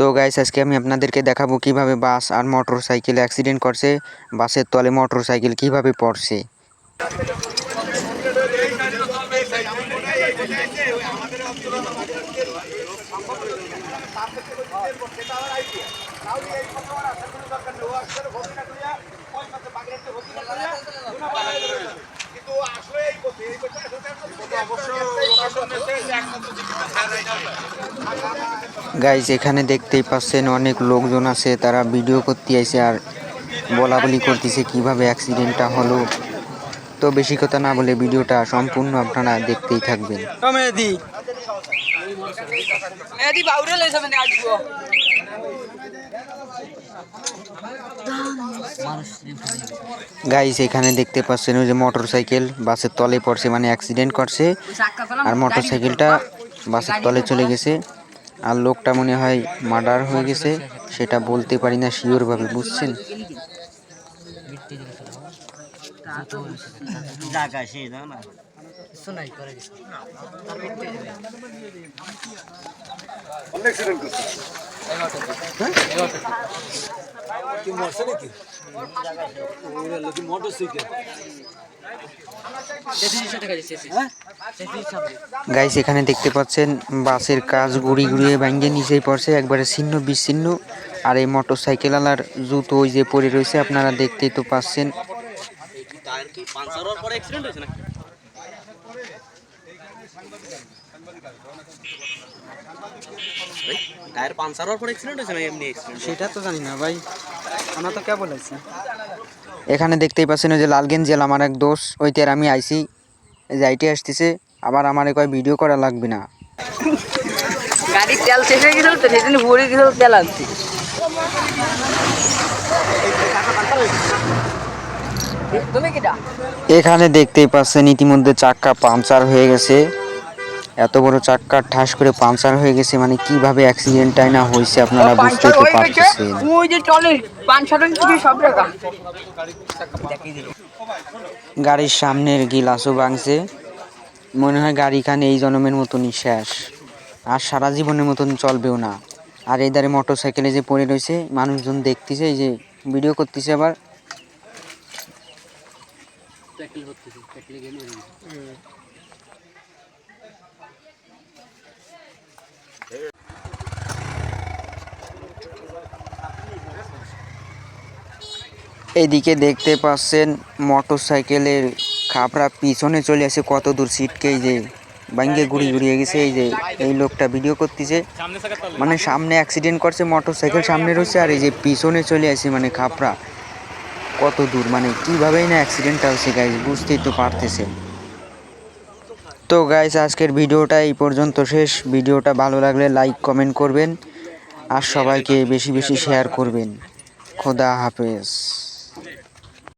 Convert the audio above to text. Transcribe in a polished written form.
তো গাইস আজকে আমি আপনাদেরকে দেখাবো কিভাবে বাস আর মোটরসাইকেল অ্যাক্সিডেন্ট করছে, বাসের তলে মোটরসাইকেল কিভাবে পড়ছে। গাইস এখানে দেখতেই পাচ্ছেন অনেক লোকজন আছে, তারা ভিডিও করতে আইছে আর বলাবলি করতেছে কিভাবে অ্যাক্সিডেন্টটা হলো। তো বেশি কথা না বলে ভিডিওটা সম্পূর্ণ আপনারা দেখতেই থাকবেন। গাইস এখানে দেখতে পাচ্ছেন ওই যে মোটরসাইকেল বাসের তলে পড়ছে, মানে অ্যাক্সিডেন্ট করছে আর মোটরসাইকেলটা বাসের তলে চলে গেছে। আর লোকটা মনে হয় মার্ডার হয়ে গেছে, সেটা বলতে পারি না শিওর ভাবে, বুঝছেন। গাইস এখানে দেখতে পাচ্ছেন বাসের কাজ গুড়ি গুড়িয়ে ভাঙ্গে নিচেই পড়ছে, একবারে ছিন্ন বিচ্ছিন্ন। আর এই মোটরসাইকেল আলার জুতো ওই যে পড়ে রয়েছে, আপনারা দেখতেই তো পাচ্ছেন। টায়ার পাঞ্চার হওয়ার পর অ্যাক্সিডেন্ট হয়েছে না এমনি অ্যাক্সিডেন্ট? সেটা তো জানি না ভাই, আমরা তো কেবল আইছি। এখানে দেখতেই পাচ্ছেন ওই যে লালগেঞ্জ জেল আমার এক দোষ, ওইটার আমি আইছি, এই যে আইটি আসতেছে, আবার আমার কয় ভিডিও করা লাগবে না। গাড়ির তেল শেষ হয়ে গেছিল তো সেদিন ভরে গেছিল তেল আনছি। এখানে দেখতেই পাচ্ছেন ইতিমধ্যে চাক্কা পাংচার হয়ে গেছে। এত বড় চাক্কা ঠাস করে পাংচার হয়ে গেছে, মানে কিভাবে অ্যাক্সিডেন্টটাই না হয়েছে আপনারা বুঝতেই তো পারতেছেন। ওই যে চলে পাঁচশো কিছু সব টাকা। গাড়ির সামনের গিলাসও ভাঙছে, মনে হয় গাড়িখানে এই জন্মের মতনই শেষ, আর সারা জীবনের মতন চলবেও না। আর এই ধারে মোটরসাইকেলে যে পড়ে রয়েছে, মানুষজন দেখতেছে, এই যে ভিডিও করতেছে আবার। এদিকে দেখতে পাচ্ছেন মোটরসাইকেলের খাপড়া পিছনে চলে আসে, কত দূর সিটকে এই যে ভাঙ্গে গুড়ি গুড়িয়ে গেছে। এই যে এই লোকটা ভিডিও করতেছে, মানে সামনে অ্যাক্সিডেন্ট করছে, মোটরসাইকেল সামনে রয়েছে আর এই যে পিছনে চলে আসে, মানে খাপড়া কত দূর, মানে কিভাবেই না অ্যাক্সিডেন্টটা হচ্ছে গাইজ, বুঝতেই তো পারতেছেন। তো গাইজ আজকের ভিডিওটা এই পর্যন্ত শেষ। ভিডিওটা ভালো লাগলে লাইক কমেন্ট করবেন আর সবাইকে বেশি বেশি শেয়ার করবেন। খোদা হাফেজ।